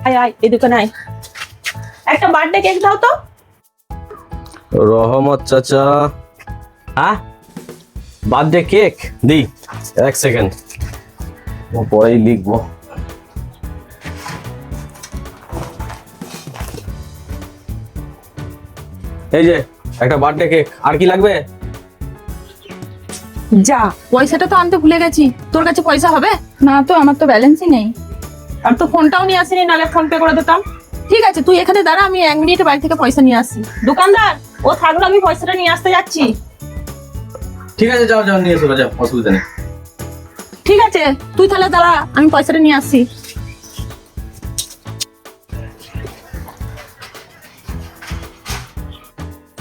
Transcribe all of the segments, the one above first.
আয় আয় এই দোকানে আয়, একটা বার্থডে কেক দাও তো। রহমত চাচা, হ্যাঁ বার্থডে কেক দি, এক সেকেন্ড পরেই লিখবো। এই যে একটা বার্থডে কেক, আর কি লাগবে? যা, পয়সাটা তো আনতে ভুলে গেছি। তোর কাছে পয়সা হবে? না তো, আমার তো ব্যালেন্সই নেই। আর তো ফোনটাও নিয়ে আসিনি, নালে ফোন পে করে দিতাম। ঠিক আছে, তুই এখানে দাঁড়া, আমি 1 মিনিটে বাড়ি থেকে পয়সা নিয়ে আসি। দোকানদার, ও থাকলো, আমি পয়সাটা নিয়ে আসতে যাচ্ছি। ঠিক আছে, যাও যাও নিয়ে এসো, যাও, অসুবিধা নেই। ঠিক আছে, তুই তাহলে দাঁড়া, আমি পয়সাটা নিয়ে আসি।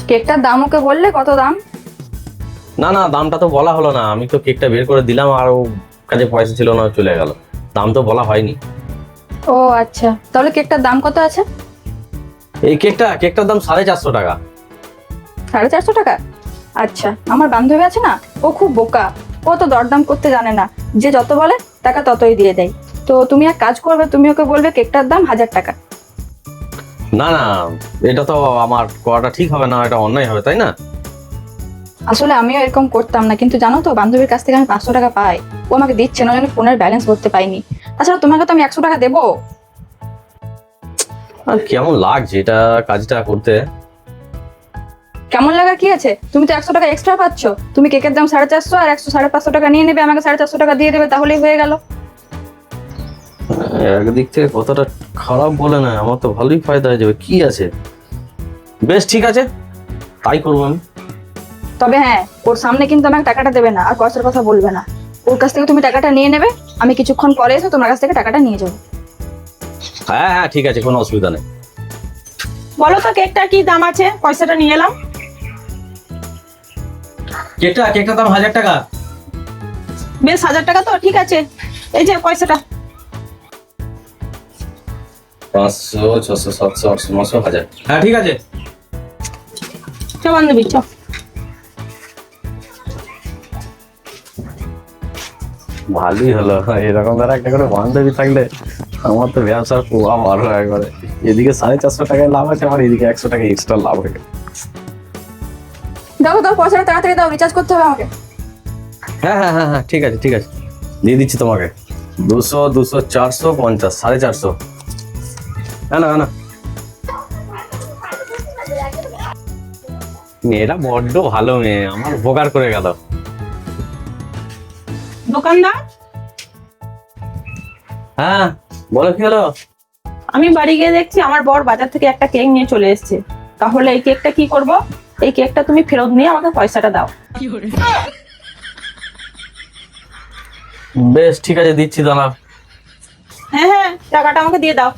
কেকটার দাম ওকে বললে কত দাম? না না, দামটা তো বলা হলো না, আমি তো কেকটা বের করে দিলাম আর ও কাছে পয়সা ছিল না, চলে গেল। দাম তো বলা হয়নি। ও আচ্ছা, তাহলে কেকটার দাম কত আছে? এই কেকটার দাম 450 টাকা। 450 টাকা? আচ্ছা, আমার বান্ধবী আছে না, ও খুব বোকা, ও তো দরদাম করতে জানে না, যে যত বলে টাকা ততই দিয়ে দেয়। তো তুমি এক কাজ করবে, তুমি ওকে বলবে কেকটার দাম 1000 টাকা। না না, এটা তো আমার করাটা ঠিক হবে না, এটা অন্যায় হবে, তাই না? আসলে আমিও এরকম করতাম না, কিন্তু জানো তো, বান্ধবীর কাছ থেকে আমি 500 টাকা পাই, ও আমাকে দিচ্ছে না, আমি ফোনের ব্যালেন্স করতে পাইনি। তাছাড়া তোমাকে তো আমি 100 টাকা দেবো। আর কেমন লাগছে এটা কাজটা করতে? কেমন লাগার কি আছে, তুমি তো 100 টাকা এক্সট্রা পাচ্ছ। তুমি কেকের দাম 450 আর 100 550 টাকা নিয়ে নেবে, আমাকে 450 টাকা দিয়ে দেবে, তাহলেই হয়ে গেল। একদিক থেকে কতটা খারাপ বলে না, আমার তো ভালোই ফায়দা হয়ে যাবে, কি আছে। বেশ ঠিক আছে, তাই করবো আমি। তবে হ্যাঁ, ওর সামনে কিন্তু আমাকে টাকাটা দেবে না, আর পয়সার কথা বলবে না। ওর কাছ থেকে তুমি টাকাটা নিয়ে নেবে, আমি কিছুক্ষণ পরে এসে তোমার কাছ থেকে টাকাটা নিয়ে যাবো। হ্যাঁ হ্যাঁ ঠিক আছে, কোনো অসুবিধা নেই। বলো তো কেকটার কি দাম আছে, পয়সাটা নিয়ে এলাম। কেকটার দাম 1000 টাকা। বেশ, 1000 টাকা তো ঠিক আছে, এই যে পয়সাটা। 500 600 700 800 900 1000। হ্যাঁ ঠিক আছে। চ বান্ধবী, চ। ভালোই হলো, এরকম ধর একটা করে বান্ধবী থাকলে আমার তো ব্যবসার প্রভাব আরো একবারে। এদিকে 450 টাকায় লাভ আছে, আমার এদিকে 100 টাকা এক্সট্রা লাভ হয়ে গেল। দাও দাও, পয়সাটা তাড়াতাড়ি দাও, রিচার্জ করতে হবে আমাকে। হ্যাঁ হ্যাঁ হ্যাঁ হ্যাঁ ঠিক আছে ঠিক আছে, দিয়ে দিচ্ছি তোমাকে। 200 200 400 50 450। না না না, মেয়েটা বড্ড ভালো মেয়ে, আমার উপকার করে গেল। দোকানদার, হ্যাঁ বলো, কি হলো? আমি বাড়ি গিয়ে দেখছি আমার বর বাজার থেকে একটা কেক নিয়ে চলে এসেছে। তাহলে এই কেকটা কি করব? এই কেকটা তুমি ফেরত নিয়ে আমাকে পয়সাটা দাও। বেশ ঠিক আছে, দিচ্ছি দাঁড়াও। হ্যাঁ হ্যাঁ, টাকাটা আমাকে দিয়ে দাও।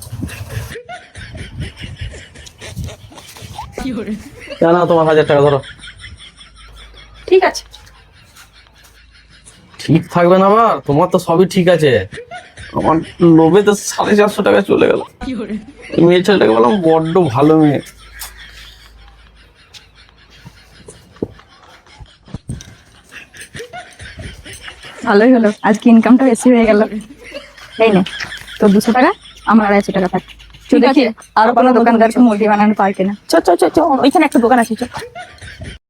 না না, তোমার 1000 টাকা ধরো। ঠিক আছে। ঠিক থাকবে না আবার, তোমার তো সবই ঠিক আছে, আমার লোভে তো 450 টাকা চলে গেল। মেয়ে ছেলেটাকে বললাম বড্ড ভালো মেয়ে। ভালোই হলো, আজকে ইনকামটা বেশি হয়ে গেল। এই নে তোর 200 টাকা, আমার 250 টাকা থাক। ঠিক দেখি আছে। আরো কোনো দোকানদারকে মুরগি বানানো পার কিনা। চ চ চ চ, ওইখানে একটা দোকান আছে, চ।